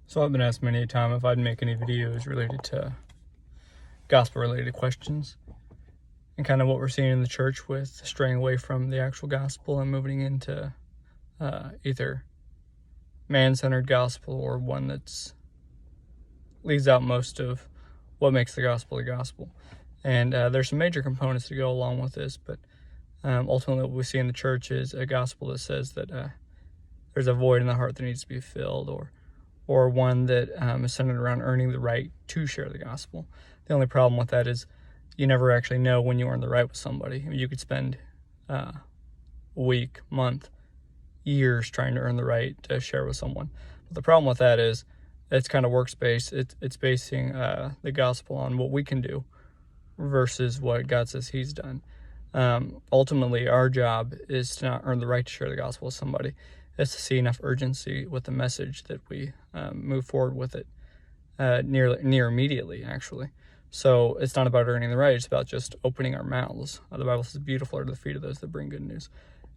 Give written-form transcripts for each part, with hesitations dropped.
So I've been asked many a time if I'd make any videos related to gospel-related questions and kind of what we're seeing in the church with straying away from the actual gospel and moving into either man-centered gospel or one that's leaves out most of what makes the gospel the gospel. And there's some major components to go along with this, but ultimately what we see in the church is a gospel that says that there's a void in the heart that needs to be filled, or one that is centered around earning the right to share the gospel. The only problem with that is you never actually know when you earn the right with somebody. I mean, you could spend a week, month, years trying to earn the right to share with someone. But the problem with that is it's kind of works-based. It's basing the gospel on what we can do versus what God says he's done. Ultimately, our job is to not earn the right to share the gospel with somebody. It's to see enough urgency with the message that we move forward with it near immediately, actually. So it's not about earning the right. It's about just opening our mouths. The Bible says, beautiful are the feet of those that bring good news.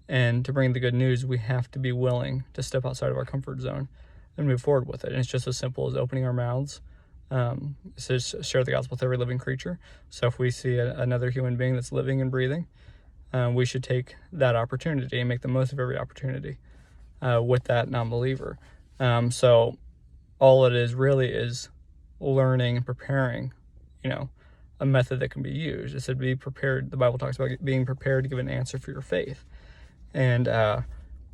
And to bring the good news, we have to be willing to step outside of our comfort zone and move forward with it. And it's just as simple as opening our mouths. It says share the gospel with every living creature. So if we see another human being that's living and breathing, we should take that opportunity and make the most of every opportunity with that non-believer. So all it is really is learning and preparing, a method that can be used. It said be prepared. The Bible talks about being prepared to give an answer for your faith. And, a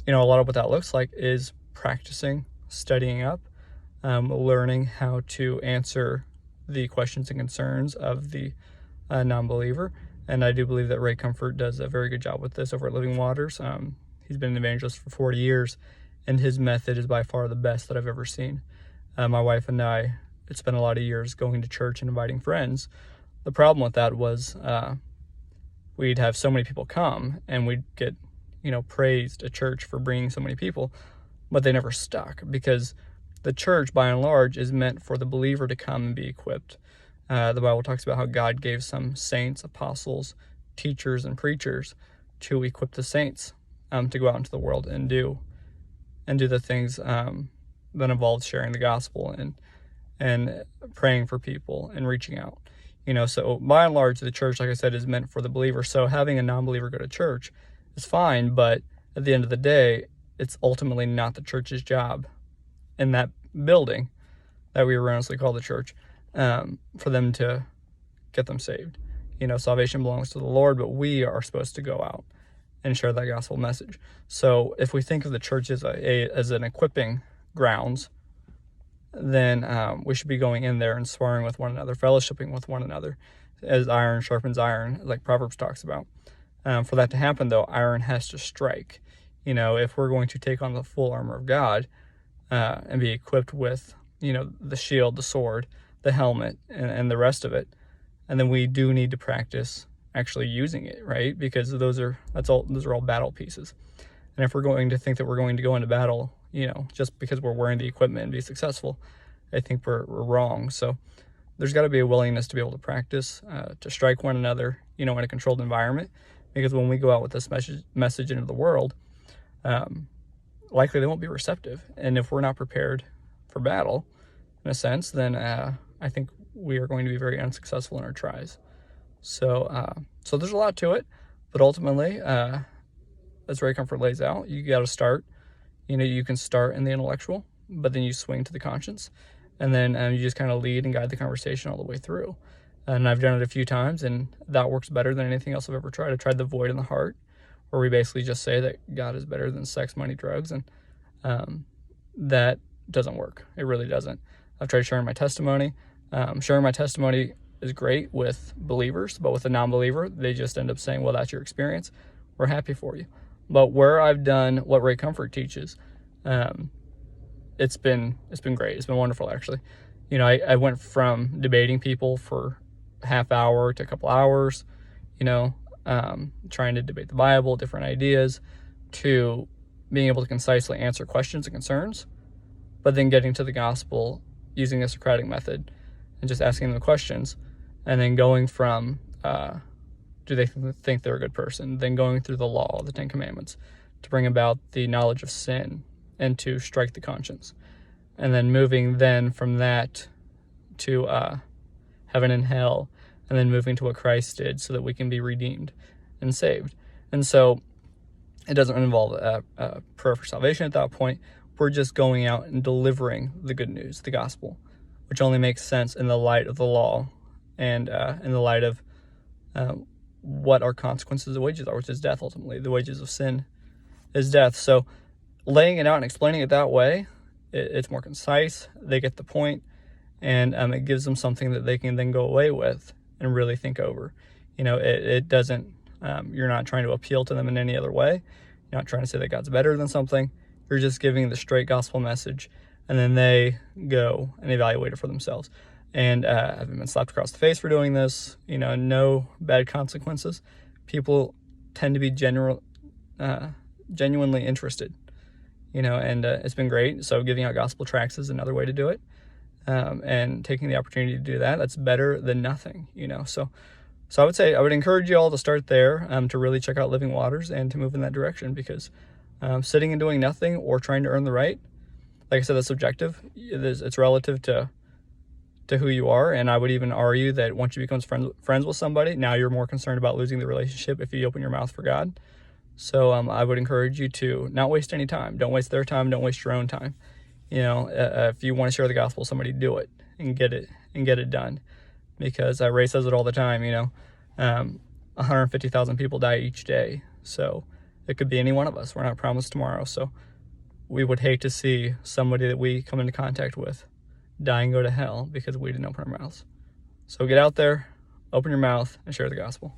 lot of what that looks like is practicing, studying up, learning how to answer the questions and concerns of the non-believer. And I do believe that Ray Comfort does a very good job with this over at Living Waters. He's been an evangelist for 40 years, and his method is by far the best that I've ever seen. My wife and I had spent a lot of years going to church and inviting friends. The problem with that was we'd have so many people come, and we'd get, praised at church for bringing so many people, but they never stuck because the church, by and large, is meant for the believer to come and be equipped. The Bible talks about how God gave some saints, apostles, teachers, and preachers to equip the saints to go out into the world and do the things that involve sharing the gospel and praying for people and reaching out. So by and large, the church, like I said, is meant for the believer. So having a non-believer go to church is fine, but at the end of the day, it's ultimately not the church's job in that building that we erroneously call the church for them to get them saved. Salvation belongs to the Lord, but we are supposed to go out and share that gospel message. So if we think of the church as an equipping grounds, then we should be going in there and sparring with one another, fellowshipping with one another, as iron sharpens iron, like Proverbs talks about. For that to happen, though, iron has to strike. If we're going to take on the full armor of God and be equipped with, the shield, the sword, the helmet, and the rest of it, and then we do need to practice actually using it, right? Because those are all battle pieces. And if we're going to think that we're going to go into battle, just because we're wearing the equipment and be successful, I think we're wrong. So there's got to be a willingness to be able to practice, to strike one another, in a controlled environment. Because when we go out with this message into the world, likely they won't be receptive. And if we're not prepared for battle, in a sense, then I think we are going to be very unsuccessful in our tries. So there's a lot to it, but ultimately, as Ray Comfort lays out, you got to start. You can start in the intellectual, but then you swing to the conscience, and then you just kind of lead and guide the conversation all the way through. And I've done it a few times, and that works better than anything else I've ever tried. I tried the void in the heart, where we basically just say that God is better than sex, money, drugs, and that doesn't work. It really doesn't. I've tried sharing my testimony. Sharing my testimony is great with believers, but with a non-believer, they just end up saying, well, that's your experience. We're happy for you. But where I've done what Ray Comfort teaches, it's been great. It's been wonderful, actually. I went from debating people for a half hour to a couple hours, trying to debate the Bible, different ideas, to being able to concisely answer questions and concerns, but then getting to the gospel using a Socratic method and just asking them questions, and then going from do they think they're a good person, then going through the law, the Ten Commandments, to bring about the knowledge of sin and to strike the conscience. and then moving then from that to heaven and hell, and then moving to what Christ did so that we can be redeemed and saved. And so it doesn't involve a prayer for salvation at that point. We're just going out and delivering the good news, the gospel, which only makes sense in the light of the law and in the light of what our consequences, the wages are, which is death ultimately. The wages of sin is death. So laying it out and explaining it that way, it's more concise. They get the point, and it gives them something that they can then go away with and really think over. It doesn't, you're not trying to appeal to them in any other way. You're not trying to say that God's better than something. You're just giving the straight gospel message, and then they go and evaluate it for themselves. And I haven't been slapped across the face for doing this, no bad consequences. People tend to be genuinely interested, and it's been great. So giving out gospel tracts is another way to do it. And taking the opportunity to do that, that's better than nothing, So I would say, I would encourage you all to start there, to really check out Living Waters and to move in that direction, because sitting and doing nothing or trying to earn the right, like I said, that's subjective. It's relative to who you are. And I would even argue that once you become friends with somebody, now you're more concerned about losing the relationship if you open your mouth for God. So I would encourage you to not waste any time. Don't waste their time. Don't waste your own time. If you want to share the gospel with somebody, do it and get it done. Because Ray says it all the time, 150,000 people die each day. So it could be any one of us. We're not promised tomorrow. So we would hate to see somebody that we come into contact with die and go to hell because we didn't open our mouths. So get out there, open your mouth, and share the gospel.